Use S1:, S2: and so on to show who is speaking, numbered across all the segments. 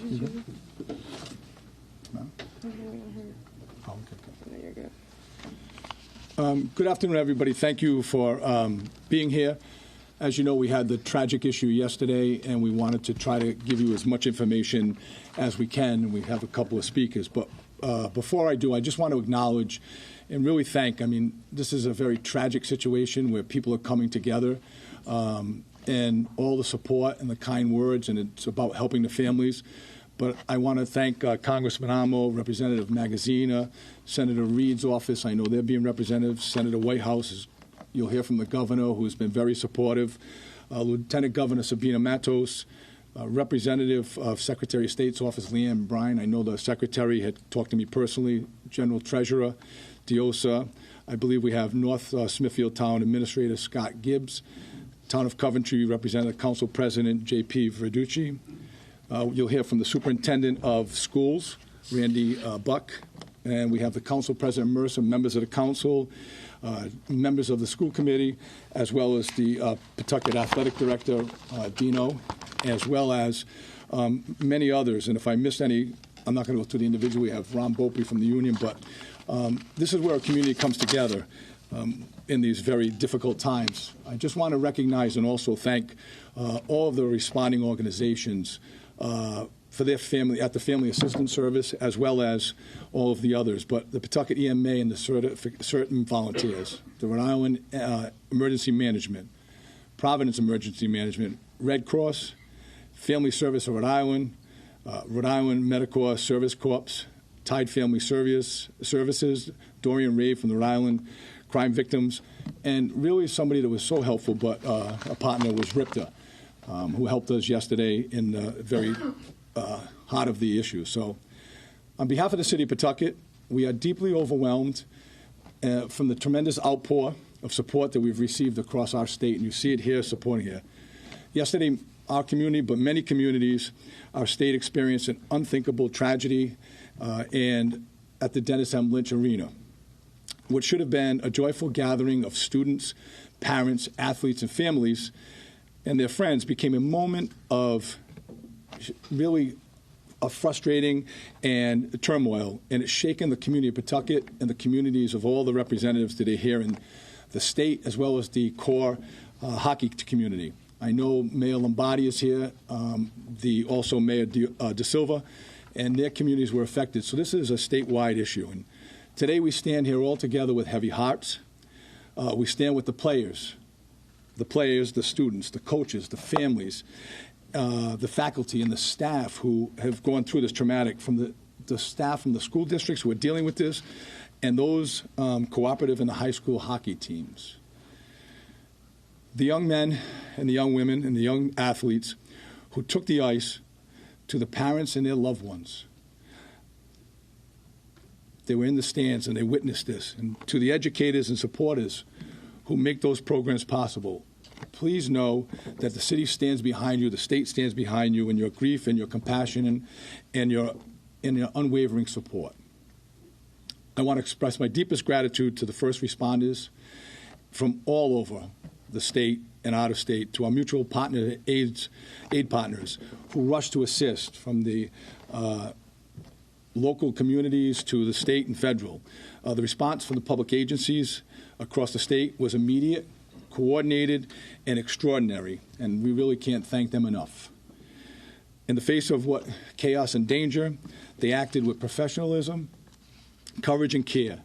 S1: You good? No?
S2: Oh,
S1: okay.
S2: no, you're good.
S1: Good afternoon, everybody. Thank you for being here. As you know, we had the tragic issue yesterday, and we wanted to try to give you as much information as we can. We have a couple of speakers. But before I do, I just want to acknowledge and really thank. I mean, this is a very tragic situation where people are coming together, and all the support and the kind words, and it's about helping the families. But I want to thank Congressman Amo, Representative Magazina, Senator Reed's office. I know they're being represented. Senator Whitehouse, you'll hear from the governor, who's been very supportive. Lieutenant Governor Sabina Matos, Representative of Secretary of State's office, Leanne Bryan. I know the Secretary had talked to me personally. General Treasurer Diosa. I believe we have North Smithfield Town Administrator Scott Gibbs. Town of Coventry Representative Council President J.P. Verducci. You'll hear from the Superintendent of Schools, Randy Buck. And we have the Council President Mercer, members of the Council, members of the School Committee, as well as the Pawtucket Athletic Director, Dino, as well as many others. And if I missed any, I'm not going to go through the individual. We have Ron Bopey from the union. But this is where a community comes together in these very difficult times. I just want to recognize and also thank all of the responding organizations for their family, at the Family Assistance Service, as well as all of the others. But the Pawtucket EMA and the certain volunteers, the Rhode Island Emergency Management, Providence Emergency Management, Red Cross, Family Service of Rhode Island Medical Service Corps, Tide Family Services, Dorian Ray from the Rhode Island Crime Victims, and really somebody that was so helpful, but a partner was Ripta, who helped us yesterday in the very heart of the issue. So on behalf of the City of Pawtucket, we are deeply overwhelmed from the tremendous outpour of support that we've received across our state, and you see it here, supporting here. Yesterday, our community, but many communities, our state experienced an unthinkable tragedy and at the Dennis M. Lynch Arena. What should have been a joyful gathering of students, parents, athletes, and families and their friends became a moment of really a frustrating and turmoil, and it's shaken the community of Pawtucket and the communities of all the representatives that are here in the state, as well as the core hockey community. I know Mayor Lombardi is here, also Mayor De Silva, and their communities were affected. So this is a statewide issue. And today we stand here all together with heavy hearts. We stand with the players, the students, the coaches, the families, the faculty and the staff who have gone through this traumatic, from the staff from the school districts who are dealing with this, and those cooperative and the high school hockey teams. The young men and the young women and the young athletes who took the ice, to the parents and their loved ones. They were in the stands and they witnessed this. And to the educators and supporters who make those programs possible, please know that the city stands behind you, the state stands behind you in your grief and your compassion and your unwavering support. I want to express my deepest gratitude to the first responders from all over the state and out of state, to our mutual partner aid partners who rushed to assist, from the local communities to the state and federal. The response from the public agencies across the state was immediate, coordinated, and extraordinary, and we really can't thank them enough. In the face of what chaos and danger, they acted with professionalism, courage, and care.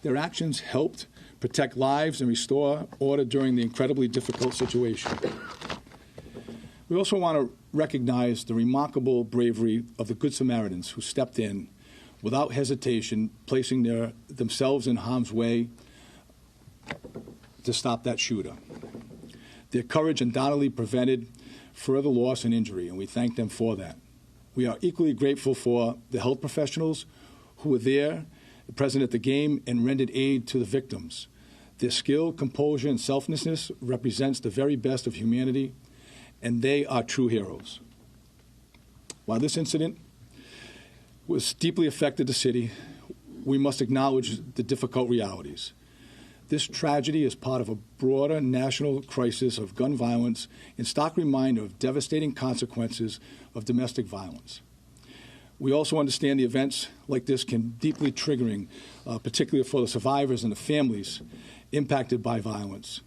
S1: Their actions helped protect lives and restore order during the incredibly difficult situation. We also want to recognize the remarkable bravery of the Good Samaritans who stepped in without hesitation, placing themselves in harm's way to stop that shooter. Their courage undoubtedly prevented further loss and injury, and we thank them for that. We are equally grateful for the health professionals who were there, present at the game, and rendered aid to the victims. Their skill, composure, and selflessness represents the very best of humanity, and they are true heroes. While this incident was deeply affected the city, we must acknowledge the difficult realities. This tragedy is part of a broader national crisis of gun violence and stark reminder of devastating consequences of domestic violence. We also understand the events like this can be deeply triggering, particularly for the survivors and the families impacted by violence.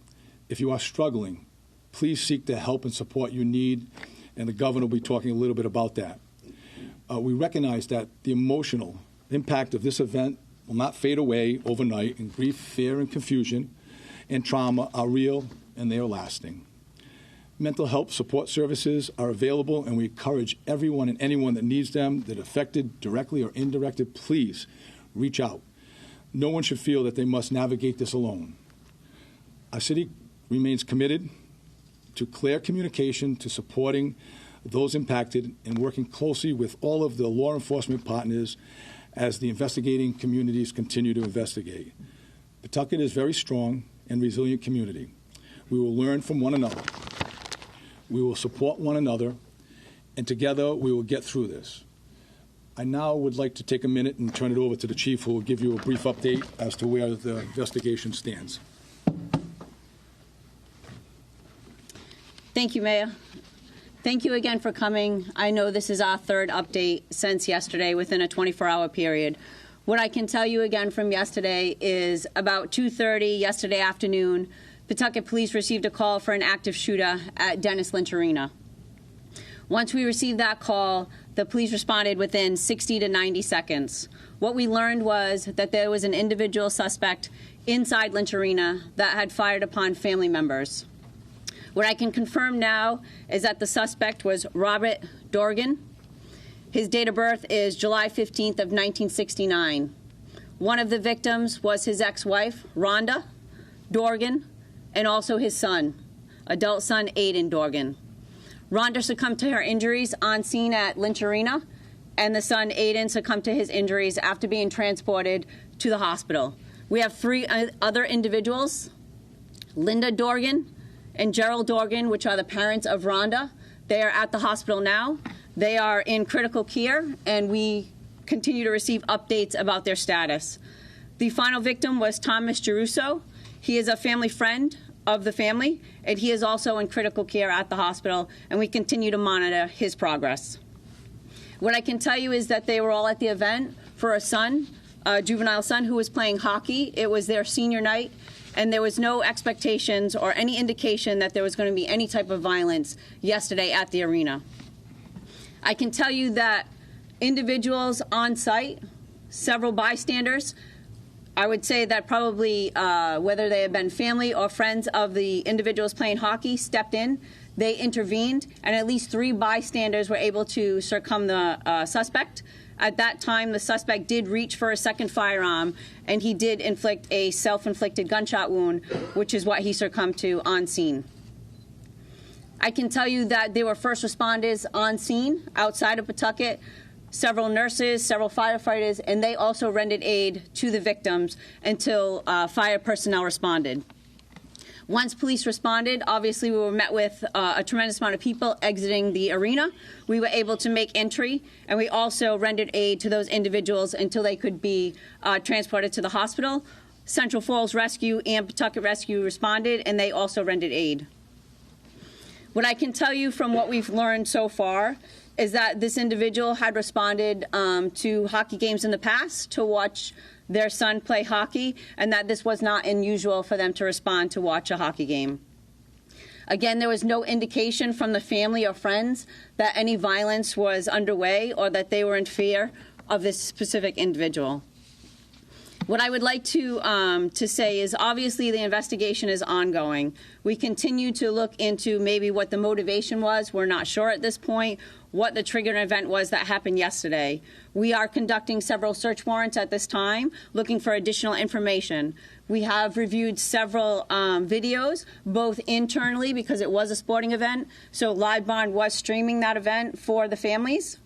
S1: If you are struggling, please seek the help and support you need, and the governor will be talking a little bit about that. We recognize that the emotional impact of this event will not fade away overnight, and grief, fear, and confusion and trauma are real and they are lasting. Mental health support services are available, and we encourage everyone and anyone that needs them, that are affected directly or indirectly, please reach out. No one should feel that they must navigate this alone. Our city remains committed to clear communication, to supporting those impacted, and working closely with all of the law enforcement partners as the investigating communities continue to investigate. Pawtucket is a very strong and resilient community. We will learn from one another. We will support one another, and together we will get through this. I now would like to take a minute and turn it over to the Chief, who will give you a brief update as to where the investigation stands.
S2: Thank you, Mayor. Thank you again for coming. I know this is our third update since yesterday within a 24-hour period. What I can tell you again from yesterday is about 2:30 yesterday afternoon, Pawtucket Police received a call for an active shooter at Dennis Lynch Arena. Once we received that call, the police responded within 60 to 90 seconds. What we learned was that there was an individual suspect inside Lynch Arena that had fired upon family members. What I can confirm now is that the suspect was Robert Dorgan. His date of birth is July 15th of 1969. One of the victims was his ex-wife, Rhonda Dorgan, and also his son, adult son Aiden Dorgan. Rhonda succumbed to her injuries on scene at Lynch Arena, and the son Aiden succumbed to his injuries after being transported to the hospital. We have three other individuals, Linda Dorgan and Gerald Dorgan, which are the parents of Rhonda. They are at the hospital now. They are in critical care, and we continue to receive updates about their status. The final victim was Thomas Geruso. He is a family friend of the family, and he is also in critical care at the hospital, and we continue to monitor his progress. What I can tell you is that they were all at the event for a son, a juvenile son, who was playing hockey. It was their senior night, and there was no expectations or any indication that there was going to be any type of violence yesterday at the arena. I can tell you that individuals on site, several bystanders, I would say that probably whether they have been family or friends of the individuals playing hockey, stepped in. They intervened, and at least 3 bystanders were able to circum the suspect. At that time, the suspect did reach for a second firearm, and he did inflict a self-inflicted gunshot wound, which is what he succumbed to on scene. I can tell you that there were first responders on scene outside of Pawtucket, several nurses, several firefighters, and they also rendered aid to the victims until fire personnel responded. Once police responded, obviously we were met with a tremendous amount of people exiting the arena. We were able to make entry, and we also rendered aid to those individuals until they could be transported to the hospital. Central Falls Rescue and Pawtucket Rescue responded, and they also rendered aid. What I can tell you from what we've learned so far is that this individual had responded to hockey games in the past to watch their son play hockey, and that this was not unusual for them to respond to watch a hockey game. Again, there was no indication from the family or friends that any violence was underway or that they were in fear of this specific individual. What I would like to say is obviously the investigation is ongoing. We continue to look into maybe what the motivation was. We're not sure at this point what the triggering event was that happened yesterday. We are conducting several search warrants at this time, looking for additional information. We have reviewed several videos, both internally because it was a sporting event, so Live Bond was streaming that event for the families.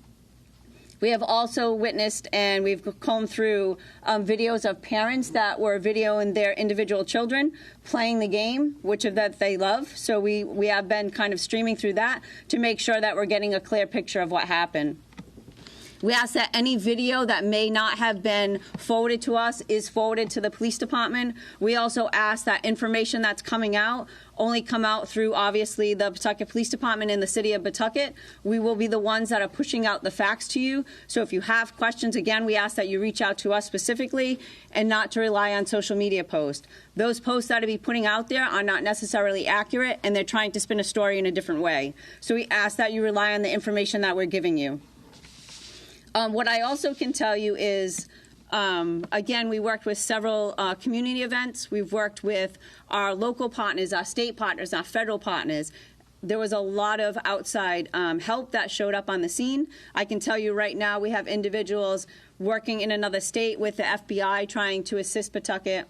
S2: We have also witnessed and we've combed through videos of parents that were videoing their individual children playing the game, which of that they love. So we have been kind of streaming through that to make sure that we're getting a clear picture of what happened. We ask that any video that may not have been forwarded to us is forwarded to the police department. We also ask that information that's coming out only come out through, obviously, the Pawtucket Police Department in the city of Pawtucket. We will be the ones that are pushing out the facts to you. So if you have questions, again, we ask that you reach out to us specifically and not to rely on social media posts. Those posts that are be putting out there are not necessarily accurate, and they're trying to spin a story in a different way. So we ask that you rely on the information that we're giving you. What I also can tell you is, again, we worked with several community events. We've worked with our local partners, our state partners, our federal partners. There was a lot of outside help that showed up on the scene. I can tell you right now we have individuals working in another state with the FBI trying to assist Pawtucket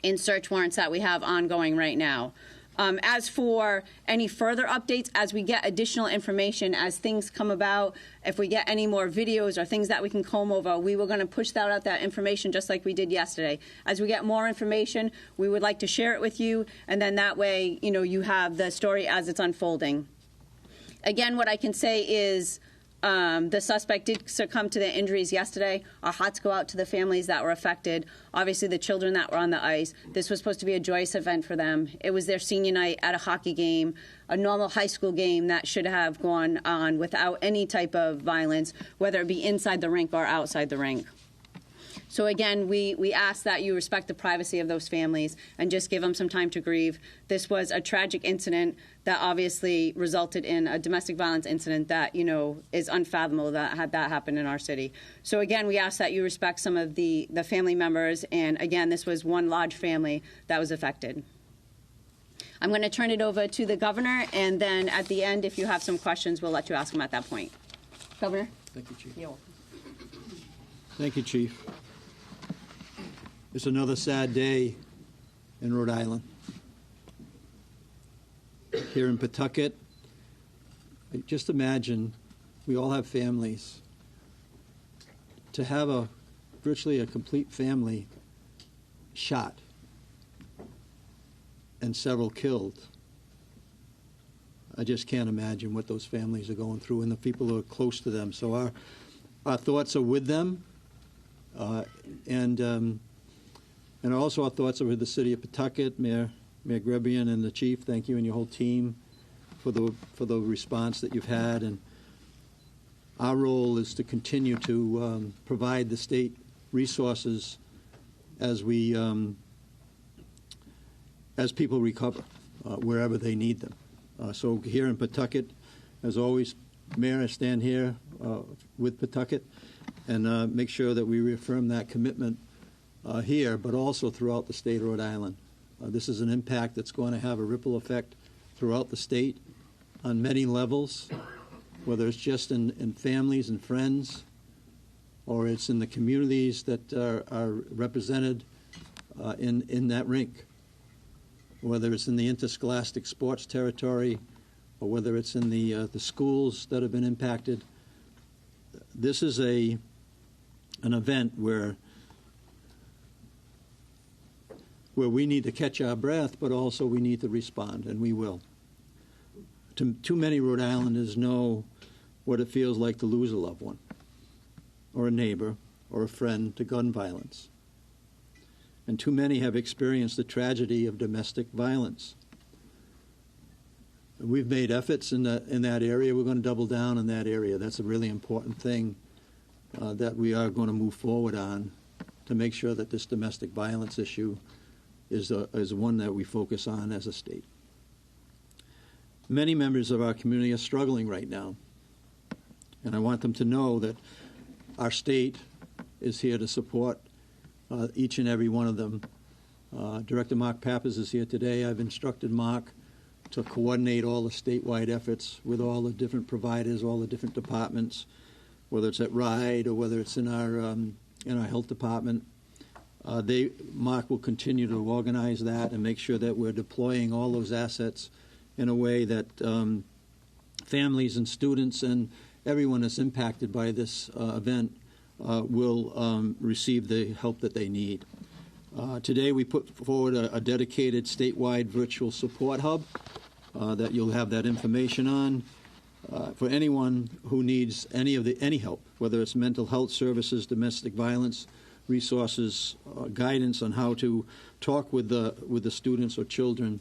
S2: in search warrants that we have ongoing right now. As for any further updates, as we get additional information, as things come about, if we get any more videos or things that we can comb over, we were going to push out that information just like we did yesterday. As we get more information, we would like to share it with you, and then that way, you know, you have the story as it's unfolding. Again, what I can say is the suspect did succumb to their injuries yesterday. Our hearts go out to the families that were affected. Obviously, the children that were on the ice. This was supposed to be a joyous event for them. It was their senior night at a hockey game, a normal high school game that should have gone on without any type of violence, whether it be inside the rink or outside the rink. So again, we ask that you respect the privacy of those families and just give them some time to grieve. This was a tragic incident that obviously resulted in a domestic violence incident that, you know, is unfathomable that had that happen in our city. So again, we ask that you respect some of the family members. And again, this was one large family that was affected. I'm going to turn it over to the governor, and then at the end, if you have some questions, we'll let you ask them at that point. Governor?
S3: Thank you, Chief.
S2: You're welcome.
S3: Thank you, Chief. It's another sad day in Rhode Island. Here in Pawtucket, just imagine, we all have families. To have virtually a complete family shot and several killed, I just can't imagine what those families are going through and the people who are close to them. So our thoughts are with them, and also our thoughts are with the city of Pawtucket, Mayor Grebian and the Chief. Thank you and your whole team for the response that you've had. And our role is to continue to provide the state resources as people recover wherever they need them. So here in Pawtucket, as always, Mayor, I stand here with Pawtucket and make sure that we reaffirm that commitment here, but also throughout the state of Rhode Island. This is an impact that's going to have a ripple effect throughout the state on many levels, whether it's just in families and friends, or it's in the communities that are represented in that rink, whether it's in the interscholastic sports territory, or whether it's in the schools that have been impacted. This is an event where we need to catch our breath, but also we need to respond, and we will. Too many Rhode Islanders know what it feels like to lose a loved one, or a neighbor, or a friend to gun violence. And too many have experienced the tragedy of domestic violence. We've made efforts in that area. We're going to double down in that area. That's a really important thing that we are going to move forward on to make sure that this domestic violence issue is one that we focus on as a state. Many members of our community are struggling right now, and I want them to know that our state is here to support each and every one of them. Director Mark Pappas is here today. I've instructed Mark to coordinate all the statewide efforts with all the different providers, all the different departments, whether it's at RIDE or whether it's in our health department. Mark will continue to organize that and make sure that we're deploying all those assets in a way that families and students and everyone that's impacted by this event will receive the help that they need. Today we put forward a dedicated statewide virtual support hub that you'll have that information on. for anyone who needs any help, whether it's mental health services, domestic violence, resources, guidance on how to talk with the students or children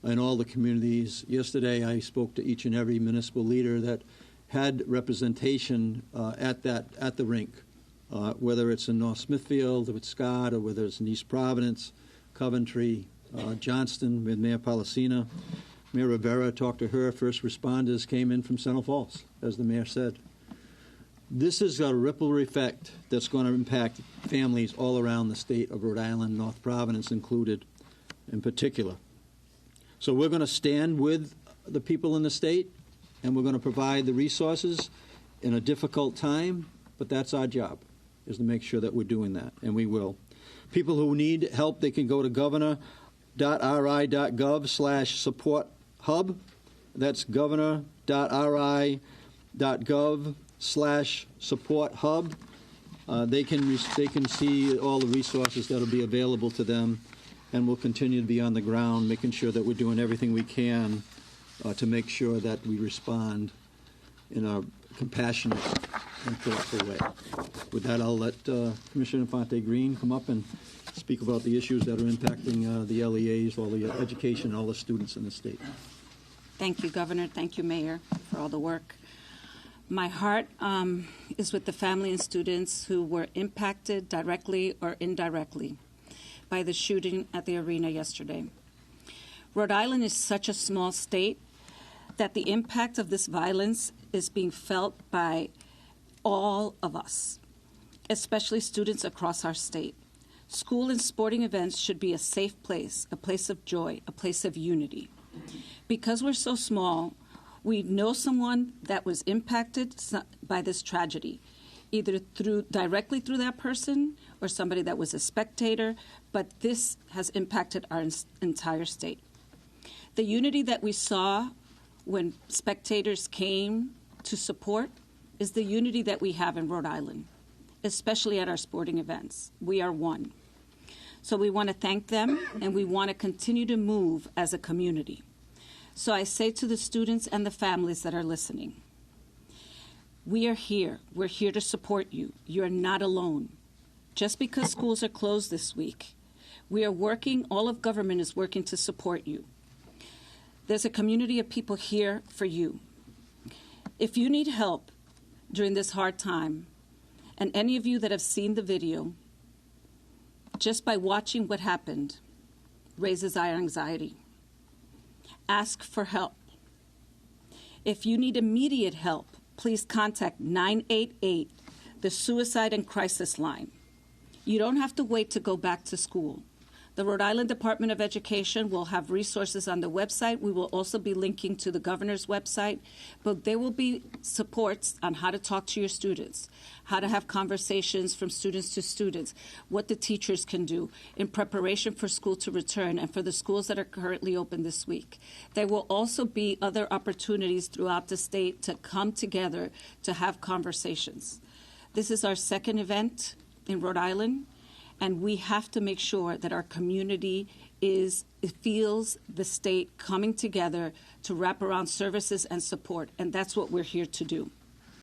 S3: in all the communities. Yesterday, I spoke to each and every municipal leader that had representation at the rink, whether it's in North Smithfield with Scott, or whether it's in East Providence, Coventry, Johnston with Mayor Policina. Mayor Rivera, talked to her. First responders came in from Central Falls, as the mayor said. This is a ripple effect that's going to impact families all around the state of Rhode Island, North Providence included in particular. So we're going to stand with the people in the state, and we're going to provide the resources in a difficult time, but that's our job, is to make sure that we're doing that, and we will. People who need help, they can go to governor.ri.gov/support hub. That's governor.ri.gov/support hub. They can see all the resources that will be available to them, and we'll continue to be on the ground, making sure that we're doing everything we can to make sure that we respond in a compassionate and thoughtful way. With that, I'll let Commissioner Infante-Green come up and speak about the issues that are impacting the LEAs, all the education, all the students in the state.
S4: Thank you, Governor. Thank you, Mayor, for all the work. My heart is with the family and students who were impacted directly or indirectly by the shooting at the arena yesterday. Rhode Island is such a small state that the impact of this violence is being felt by all of us, especially students across our state. School and sporting events should be a safe place, a place of joy, a place of unity. Because we're so small, we know someone that was impacted by this tragedy, either directly through that person or somebody that was a spectator, but this has impacted our entire state. The unity that we saw when spectators came to support is the unity that we have in Rhode Island, especially at our sporting events. We are one. So we want to thank them, and we want to continue to move as a community. So I say to the students and the families that are listening, we are here. We're here to support you. You're not alone. Just because schools are closed this week, we are working, all of government is working to support you. There's a community of people here for you. If you need help during this hard time, and any of you that have seen the video, just by watching what happened raises our anxiety. Ask for help. If you need immediate help, please contact 988, the Suicide and Crisis Line. You don't have to wait to go back to school. The Rhode Island Department of Education will have resources on the website. We will also be linking to the governor's website, but there will be supports on how to talk to your students, how to have conversations from students to students, what the teachers can do in preparation for school to return and for the schools that are currently open this week. There will also be other opportunities throughout the state to come together to have conversations. This is our second event in Rhode Island, and we have to make sure that our community feels the state coming together to wrap around services and support, and that's what we're here to do.